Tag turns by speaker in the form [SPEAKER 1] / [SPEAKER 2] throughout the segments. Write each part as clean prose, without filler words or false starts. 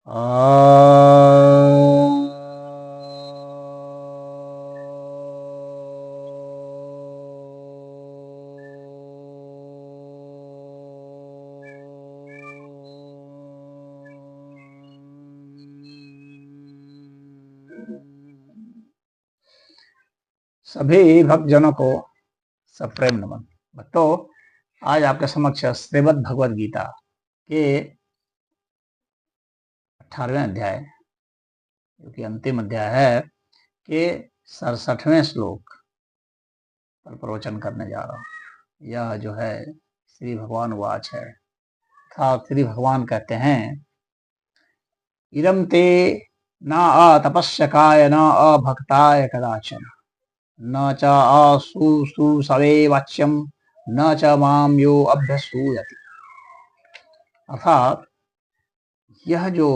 [SPEAKER 1] आ सभी भक्तजनों को सप्रेम नमन। भक्तों, आज आपके समक्ष श्रीमद् भगवद गीता के 18वें अध्याय, जो कि अंतिम अध्याय है, के 67वें श्लोक पर प्रवचन करने जा रहा हूँ। यह जो है श्री भगवान वाच है, अर्थात श्री भगवान कहते हैं, इदं ते न अतपस्यकाय न अभक्ताय कदाचन न च अशुश्रूषवे वाच्यम न च माम यो अभ्यसूयति। अर्थात यह जो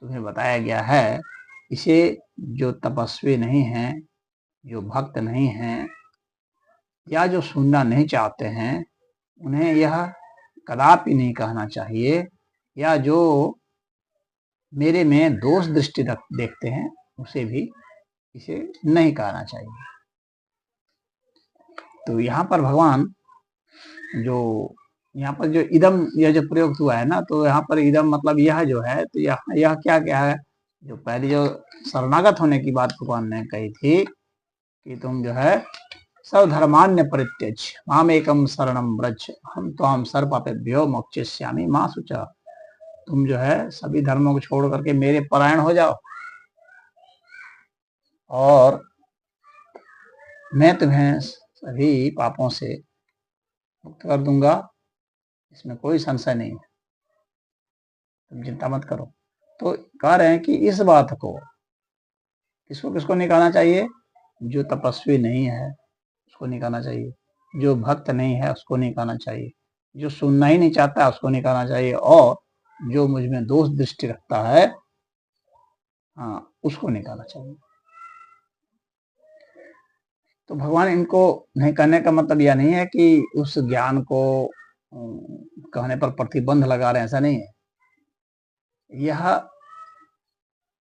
[SPEAKER 1] तुम्हें बताया गया है, इसे जो तपस्वी नहीं हैं, जो भक्त नहीं हैं, या जो सुनना नहीं चाहते हैं, उन्हें यह कदापि नहीं कहना चाहिए, या जो मेरे में दोष दृष्टि देखते हैं, उसे भी इसे नहीं कहना चाहिए। तो यहाँ पर भगवान जो यहाँ पर जो इदम यह जो प्रयोग हुआ है ना, तो यहाँ पर इदम मतलब यह जो है, तो यह क्या क्या है, जो पहले जो शरणागत होने की बात भगवान ने कही थी कि तुम जो है सब धर्मान्य परित्यज माम एकम शरणम व्रज हम त्वाम सर्वपापेभ्यो मोक्षयिष्यामि मा शुचः। तुम जो है सभी धर्मों को छोड़ करके मेरे परायण हो जाओ और मैं तुम्हें सभी पापों से मुक्त कर दूंगा, इसमें कोई संशय नहीं है, तुम चिंता मत करो। तो कह रहे हैं कि इस बात को किसको किसको निकालना चाहिए, जो तपस्वी नहीं है उसको निकालना चाहिए, जो भक्त नहीं है उसको निकालना चाहिए, जो सुनना ही नहीं चाहता उसको निकालना चाहिए, और जो मुझ में दोष दृष्टि रखता है, हाँ, उसको निकालना चाहिए। तो भगवान इनको नहीं कहने का मतलब यह नहीं है कि उस ज्ञान को कहने पर प्रतिबंध लगा रहे हैं, ऐसा नहीं है। यह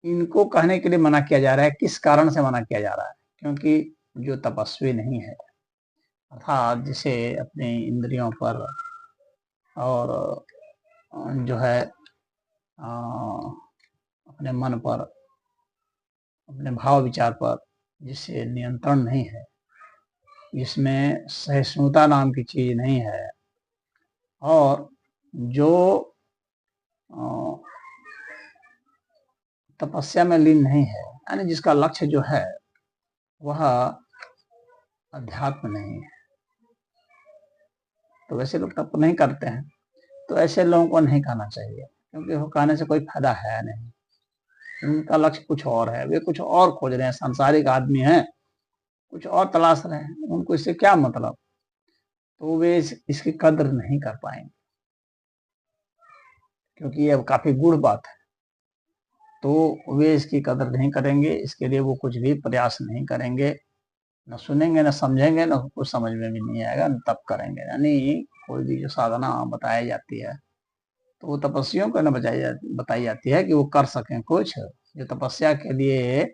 [SPEAKER 1] इनको कहने के लिए मना किया जा रहा है। किस कारण से मना किया जा रहा है? क्योंकि जो तपस्वी नहीं है, अर्थात जिसे अपनी इंद्रियों पर और जो है अपने मन पर, अपने भाव विचार पर जिसे नियंत्रण नहीं है, जिसमें सहिष्णुता नाम की चीज नहीं है, और जो तपस्या में लीन नहीं है, यानी जिसका लक्ष्य जो है वह अध्यात्म नहीं है, तो वैसे लोग तप नहीं करते हैं, तो ऐसे लोगों को नहीं कहना चाहिए, क्योंकि वो कहने से कोई फायदा है नहीं। उनका लक्ष्य कुछ और है, वे कुछ और खोज रहे हैं, सांसारिक आदमी हैं, कुछ और तलाश रहे हैं, उनको इससे क्या मतलब, तो वे इसकी कद्र नहीं कर पाएंगे, क्योंकि ये काफी गूढ़ बात है। तो वे इसकी कदर नहीं करेंगे, इसके लिए वो कुछ भी प्रयास नहीं करेंगे, न सुनेंगे, न समझेंगे, न कुछ समझ में भी नहीं आएगा, न तप करेंगे। यानी कोई भी जो साधना बताई जाती है, तो वो तपस्वियों को न बताई जाती है कि वो कर सकें कुछ, जो तपस्या के लिए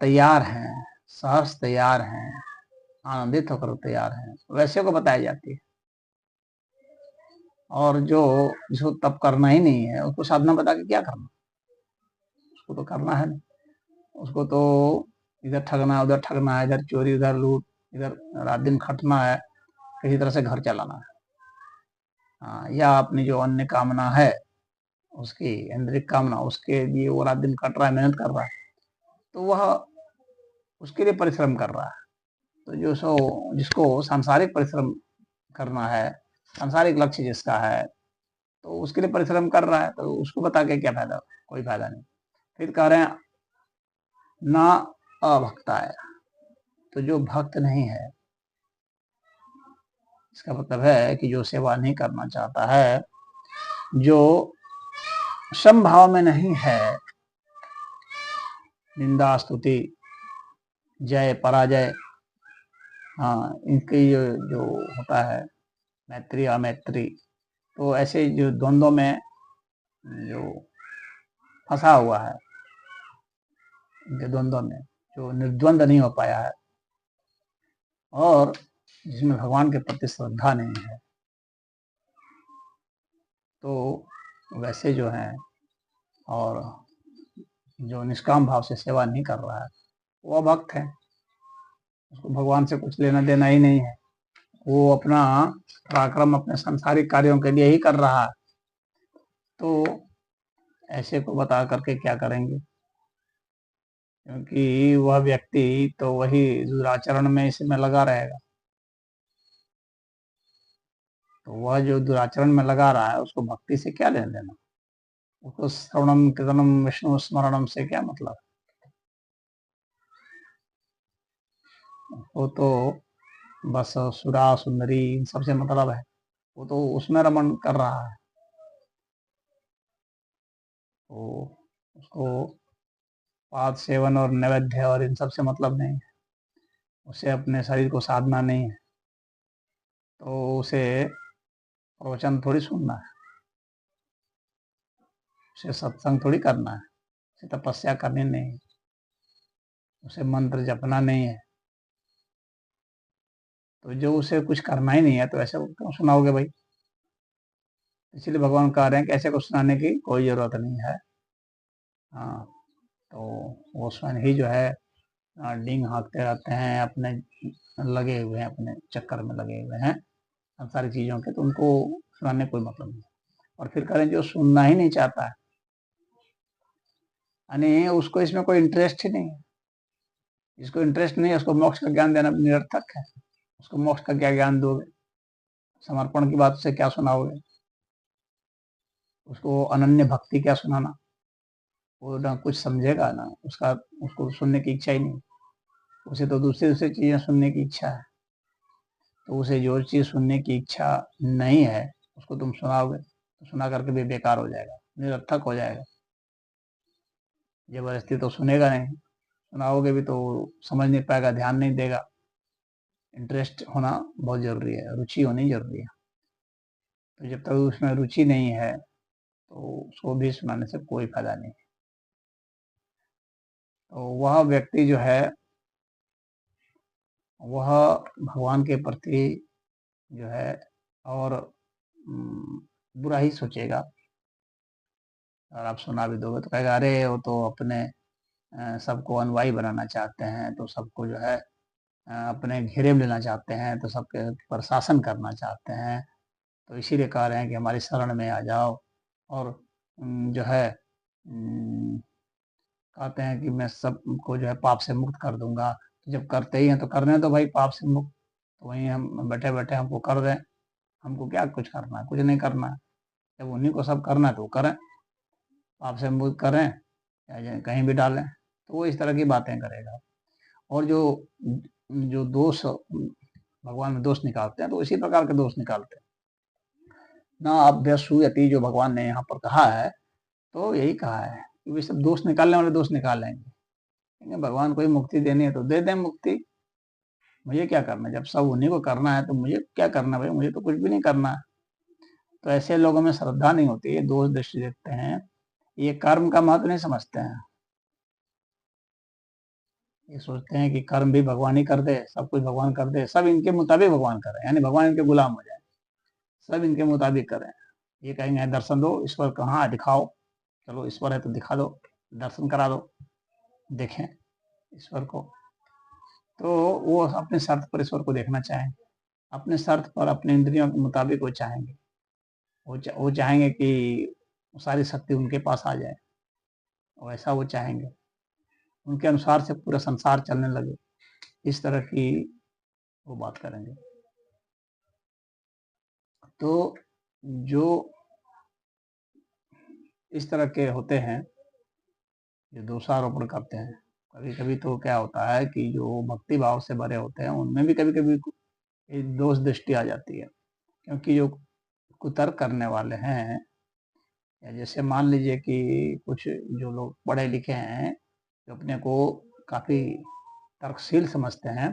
[SPEAKER 1] तैयार हैं, सहर्ष तैयार हैं, आनंदित होकर तैयार हैं, वैसे को बताई जाती है। और जो जिसको तप करना ही नहीं है, उसको साधना बता के क्या करना, उसको तो करना है नहीं, उसको तो इधर ठगना है, उधर ठगना है, इधर चोरी, उधर लूट, इधर रात दिन खटना है, किसी तरह से घर चलाना है। हाँ, या अपनी जो अन्य कामना है, उसकी इंद्रिय कामना, उसके लिए वो रात दिन कट रहा है, मेहनत कर रहा है, तो वह उसके लिए परिश्रम कर रहा है। तो जो जिसको सांसारिक परिश्रम करना है, सांसारिक लक्ष्य जिसका है, तो उसके लिए परिश्रम कर रहा है, तो उसको बता के क्या फायदा, कोई फायदा नहीं। फिर कह रहे हैं ना अभक्ताय, तो जो भक्त नहीं है, इसका मतलब है कि जो सेवा नहीं करना चाहता है, जो समभाव में नहीं है, निंदा स्तुति जय पराजय, हाँ, इनकी जो होता है मैत्री अमैत्री, तो ऐसे जो द्वंद्व में जो फंसा हुआ है उनके द्वंद्व में, जो निर्द्वंद नहीं हो पाया है और जिसमें भगवान के प्रति श्रद्धा नहीं है, तो वैसे जो है और जो निष्काम भाव से सेवा नहीं कर रहा है वो अभक्त है, उसको भगवान से कुछ लेना देना ही नहीं है, वो अपना पराक्रम अपने सांसारिक कार्यों के लिए ही कर रहा है। तो ऐसे को बता करके क्या करेंगे, क्योंकि वह व्यक्ति तो वही दुराचरण में इसमें लगा रहेगा। तो वह जो दुराचरण में लगा रहा है उसको भक्ति से क्या लेना देना, उसको श्रवणम कीर्तनम विष्णु स्मरणम से क्या मतलब, वो तो बस सुरा सुंदरी इन सबसे मतलब है, वो तो उसमें रमण कर रहा है। तो उसको पाद सेवन और नैवेद्य और इन सब से मतलब नहीं है, उसे अपने शरीर को साधना नहीं है, तो उसे प्रवचन थोड़ी सुनना है, उसे सत्संग थोड़ी करना है, उसे तपस्या करनी नहीं है, उसे मंत्र जपना नहीं है। तो जो उसे कुछ करना ही नहीं है तो ऐसे क्यों सुनाओगे भाई। इसलिए भगवान कह रहे हैं कि ऐसे को सुनाने की कोई जरूरत नहीं है। हाँ, तो वो स्वयं ही जो है डींग हाँकते रहते हैं, अपने लगे हुए हैं, अपने चक्कर में लगे हुए हैं सारी चीज़ों के, तो उनको सुनाने कोई मतलब नहीं। और फिर करें जो सुनना ही नहीं चाहता है, यानी उसको इसमें कोई इंटरेस्ट ही नहीं है, जिसको इंटरेस्ट नहीं है उसको मोक्ष का ज्ञान देना निरर्थक है। उसको मोक्ष का क्या ज्ञान दोगे, समर्पण की बात से क्या सुनाओगे, उसको अनन्य भक्ति क्या सुनाना, वो ना कुछ समझेगा ना उसका, उसको सुनने की इच्छा ही नहीं, उसे तो दूसरी दूसरी चीजें सुनने की इच्छा है। तो उसे जो चीज सुनने की इच्छा नहीं है उसको तुम सुनाओगे तो सुना करके भी बेकार हो जाएगा, निरर्थक हो जाएगा। जबरदस्ती तो सुनेगा नहीं, सुनाओगे भी तो समझ नहीं पाएगा, ध्यान नहीं देगा। इंटरेस्ट होना बहुत जरूरी है, रुचि होनी जरूरी है। तो जब तक उसमें रुचि नहीं है तो उसको भी सुनाने से कोई फायदा नहीं। तो वह व्यक्ति जो है वह भगवान के प्रति जो है और बुरा ही सोचेगा। और आप सुना भी दोगे तो कहेगा अरे वो तो अपने सबको अनुयायी बनाना चाहते हैं, तो सबको जो है अपने घेरे में लेना चाहते हैं, तो सबके पर शासन करना चाहते हैं, तो इसीलिए कह रहे हैं कि हमारी शरण में आ जाओ। और जो है कहते हैं कि मैं सबको जो है पाप से मुक्त कर दूंगा। तो जब करते ही हैं तो करने दो भाई पाप से मुक्त, तो वहीं हम बैठे बैठे हमको कर दें, हमको क्या कुछ करना है, कुछ नहीं करना है। जब उन्हीं को सब करना है तो वो करें, पाप से मुक्त करें या कहीं भी डालें, तो वो इस तरह की बातें करेगा। और जो जो दोष भगवान में दोष निकालते हैं तो इसी प्रकार के दोष निकालते हैं ना। अभ्यसूयति जो भगवान ने यहाँ पर कहा है तो यही कहा है कि वे सब दोष निकालने वाले दोष निकाल लेंगे। भगवान को ही मुक्ति देनी है तो दे दें मुक्ति, मुझे क्या करना, जब सब उन्हीं को करना है तो मुझे क्या करना भाई, मुझे तो कुछ भी नहीं करना है। तो ऐसे लोगों में श्रद्धा नहीं होती है, दोष दृष्टि देखते हैं, ये कर्म का महत्व नहीं समझते हैं। ये सोचते हैं कि कर्म भी भगवान ही कर दे, सब कुछ भगवान कर दे, सब इनके मुताबिक भगवान करे, यानी भगवान इनके गुलाम हो जाए, सब इनके मुताबिक करें। ये कहेंगे दर्शन दो, ईश्वर कहाँ दिखाओ, चलो ईश्वर है तो दिखा दो, दर्शन करा दो, देखें ईश्वर को। तो वो अपने शर्त पर ईश्वर को देखना चाहेंगे, अपने शर्त पर अपने इंद्रियों के मुताबिक वो चाहेंगे, वो चाहेंगे कि सारी शक्ति उनके पास आ जाए, वैसा वो चाहेंगे, उनके अनुसार से पूरा संसार चलने लगे, इस तरह की वो बात करेंगे। तो जो इस तरह के होते हैं जो दोषारोपण करते हैं, कभी कभी तो क्या होता है कि जो भक्ति भाव से भरे होते हैं उनमें भी कभी कभी दोष दृष्टि आ जाती है। क्योंकि जो कुतर्क करने वाले हैं, या जैसे मान लीजिए कि कुछ जो लोग पढ़े लिखे हैं जो अपने को काफी तर्कशील समझते हैं,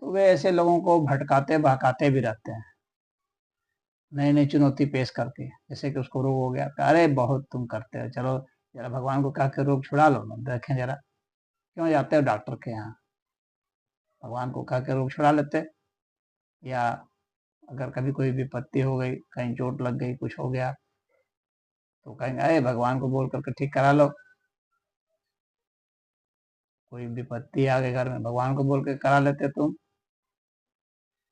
[SPEAKER 1] तो वे ऐसे लोगों को भटकाते बहकाते भी रहते हैं, नई नई चुनौती पेश करके। जैसे कि उसको रोग हो गया, अरे बहुत तुम करते हो, चलो जरा भगवान को कह के रोग छुड़ा लो ना, देखें जरा क्यों जाते हो डॉक्टर के यहाँ। भगवान को कह के रोग छुड़ा लेते। या अगर कभी कोई विपत्ति हो गई, कहीं चोट लग गई, कुछ हो गया, तो कहेंगे अरे भगवान को बोल करके ठीक करा लो। कोई विपत्ति आ गई घर में, भगवान को बोल के करा लेते तुम।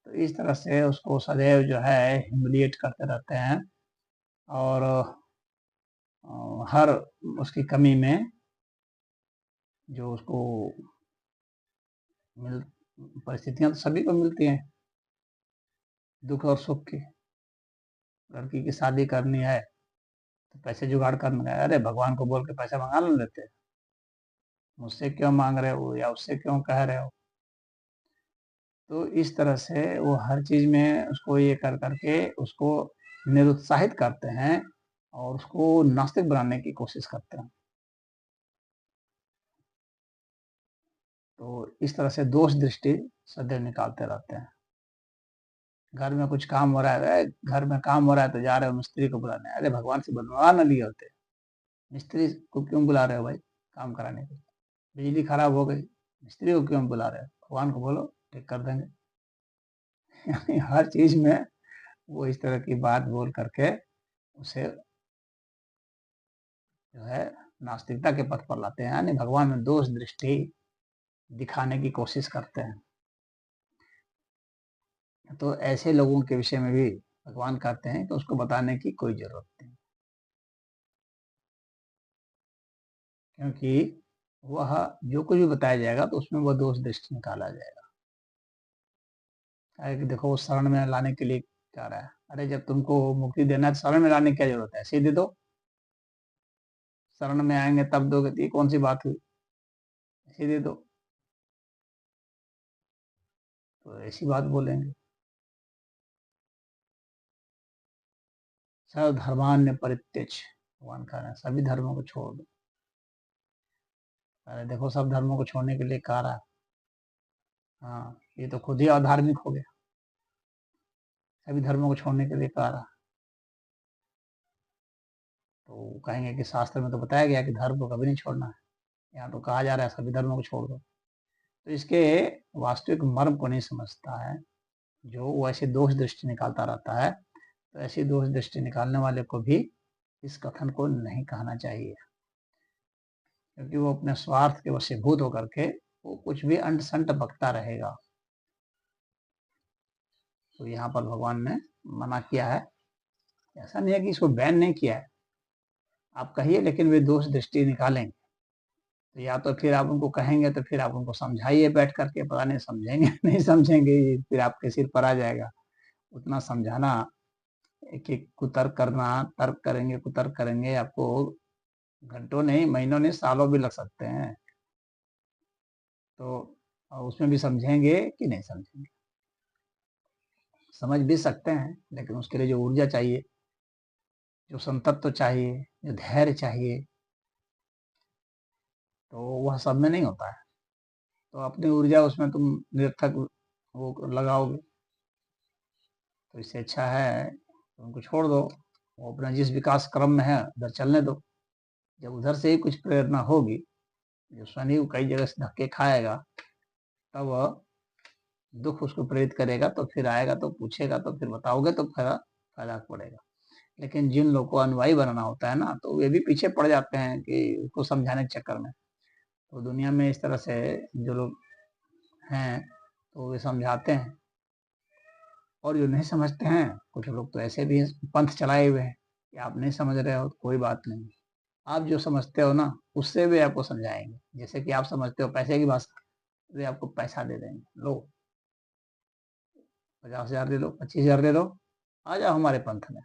[SPEAKER 1] तो इस तरह से उसको सदैव जो है ह्यूमिलिएट करते रहते हैं, और हर उसकी कमी में जो उसको मिल परिस्थितियां तो सभी को मिलती हैं, दुख और सुख की। लड़की की शादी करनी है तो पैसे जुगाड़ करना है, अरे भगवान को बोल के पैसा मंगा लेते, मुझसे क्यों मांग रहे हो या उससे क्यों कह रहे हो। तो इस तरह से वो हर चीज में उसको ये कर करके उसको निरुत्साहित करते हैं और उसको नास्तिक बनाने की कोशिश करते हैं। तो इस तरह से दोष दृष्टि सदैव निकालते रहते हैं। घर में कुछ काम हो रहा है, घर में काम हो रहा है तो जा रहे हो मिस्त्री को बुलाने, अरे भगवान से बनवा न लिए होते, मिस्त्री को क्यों बुला रहे हो भाई काम कराने के। बिजली खराब हो गई, मिस्त्री को क्यों बुला रहे हो, भगवान को बोलो ठीक कर देंगे। यानी हर चीज में वो इस तरह की बात बोल करके उसे जो है नास्तिकता के पथ पर लाते हैं, यानी भगवान में दोष दृष्टि दिखाने की कोशिश करते हैं। तो ऐसे लोगों के विषय में भी भगवान कहते हैं कि उसको बताने की कोई जरूरत नहीं, क्योंकि वह जो कुछ भी बताया जाएगा तो उसमें वह दोष दृष्टि निकाला जाएगा। कि देखो वो शरण में लाने के लिए कह रहा है, अरे जब तुमको मुक्ति देना है शरण में लाने की क्या जरूरत है, ऐसे ही दे दो। शरण में आएंगे तब दोगे, तो ये कौन सी बात हुई, ऐसे दे दो। तो ऐसी बात बोलेंगे। सर्वधर्मान्य परित्यज, भगवान कह रहे हैं सभी धर्मों को छोड़ दो। अरे देखो सब धर्मों को छोड़ने के लिए कह रहा है, हाँ ये तो खुद ही अधार्मिक हो गया, सभी धर्मों को छोड़ने के लिए कह रहा है। तो कहेंगे कि शास्त्र में तो बताया गया कि धर्म को कभी नहीं छोड़ना है, यहाँ तो कहा जा रहा है सभी धर्मों को छोड़ दो। तो इसके वास्तविक मर्म को नहीं समझता है, जो वो ऐसे दोष दृष्टि निकालता रहता है। तो ऐसी दोष दृष्टि निकालने वाले को भी इस कथन को नहीं कहना चाहिए, क्योंकि वो अपने स्वार्थ के वशीभूत होकर के वो कुछ भी अंट संट बकता रहेगा। तो यहाँ पर भगवान ने मना किया है, ऐसा नहीं है कि इसको बैन नहीं किया है, आप कहिए, लेकिन वे दोष दृष्टि निकालेंगे। तो या तो फिर आप उनको कहेंगे तो फिर आप उनको समझाइए बैठ करके, पता नहीं समझेंगे नहीं समझेंगे, फिर आपके सिर पर आ जाएगा। उतना समझाना, एक एक कुतर्क करना, तर्क करेंगे कुतर्क करेंगे, आपको घंटों नहीं महीनों नहीं सालों भी लग सकते हैं। तो उसमें भी समझेंगे कि नहीं समझेंगे, समझ भी सकते हैं, लेकिन उसके लिए जो ऊर्जा चाहिए, जो संतत्व चाहिए, जो धैर्य चाहिए, तो वह सब में नहीं होता है। तो अपनी ऊर्जा उसमें तुम निरर्थक वो लगाओगे, तो इससे अच्छा है तो उनको छोड़ दो, वो अपना जिस विकास क्रम में है उधर चलने दो। जब उधर से ही कुछ प्रेरणा होगी, जो स्वयं कई जगह से धक्के खाएगा, तब दुख उसको प्रेरित करेगा, तो फिर आएगा तो पूछेगा, तो फिर बताओगे तो फायदा पड़ेगा। लेकिन जिन लोगों को अनुयायी बनाना होता है ना, तो वे भी पीछे पड़ जाते हैं कि उसको समझाने के चक्कर में। तो दुनिया में इस तरह से जो लोग हैं तो वे समझाते हैं, और जो नहीं समझते हैं, कुछ लोग तो ऐसे भी पंथ चलाए हुए हैं कि आप नहीं समझ रहे हो तो कोई बात नहीं, आप जो समझते हो ना उससे भी आपको समझाएंगे। जैसे कि आप समझते हो पैसे की भाषा, वे आपको पैसा दे देंगे, लो 50,000 दे दो, 25,000 दे दो, आ जाओ हमारे पंथ में।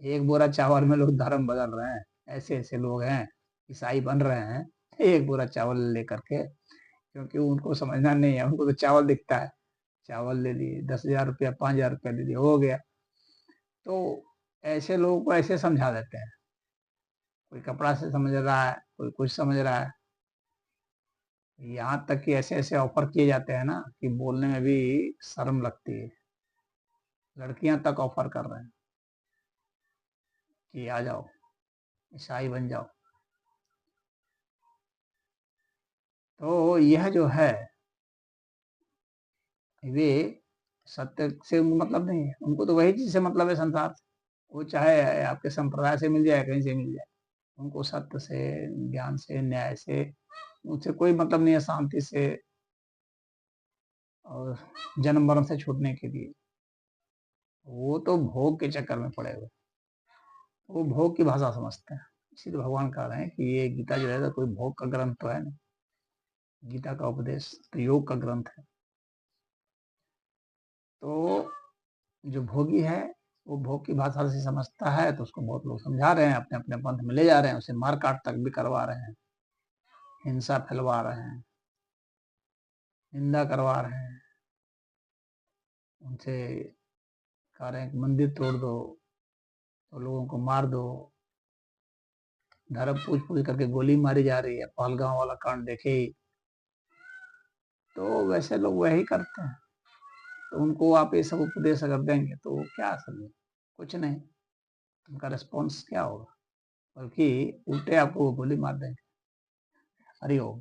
[SPEAKER 1] एक बोरा चावल में लोग धर्म बदल रहे हैं, ऐसे ऐसे लोग हैं, ईसाई बन रहे हैं एक बोरा चावल लेकर के, क्योंकि उनको समझना नहीं है, उनको तो चावल दिखता है, चावल ले लिए, 10,000 रुपया 5,000 रुपया ले लिए, हो गया। तो ऐसे लोगों को ऐसे समझा देते हैं, कोई कपड़ा से समझ रहा है, कोई कुछ समझ रहा है। यहाँ तक कि ऐसे ऐसे ऑफर किए जाते हैं ना कि बोलने में भी शर्म लगती है। लड़कियां तक ऑफर कर रहे हैं कि आ जाओ, ईसाई बन जाओ। तो यह जो है, वे सत्य से मतलब नहीं है, उनको तो वही चीज से मतलब है, संसार से। वो चाहे आपके संप्रदाय से मिल जाए, कहीं से मिल जाए, उनको सत्य से, ज्ञान से, न्याय से, उनसे कोई मतलब नहीं है, शांति से और जन्म मरण से छूटने के लिए। वो तो भोग के चक्कर में पड़े हुए, वो भोग की भाषा समझते हैं। इसीलिए भगवान कह रहे हैं कि ये गीता जो है कोई भोग का ग्रंथ तो है नहीं, गीता का उपदेश तो योग का ग्रंथ है। तो जो भोगी है वो भोग की भाषा से समझता है, तो उसको बहुत लोग समझा रहे हैं, अपने अपने पंथ में ले जा रहे हैं, उसे मार काट तक भी करवा रहे हैं, हिंसा फैलवा रहे हैं, निंदा करवा रहे हैं, उनसे कह रहे हैं कि मंदिर तोड़ दो, तो लोगों को मार दो, धर्म पूछ पूछ करके गोली मारी जा रही है, पहलगांव वाला कांड देखे ही। तो वैसे लोग वही करते हैं। तो उनको आप ये सब उपदेश अगर देंगे तो वो क्या समझे, कुछ नहीं, उनका रिस्पॉन्स क्या होगा, बल्कि उल्टे आपको गोली मार देंगे। हरिओम।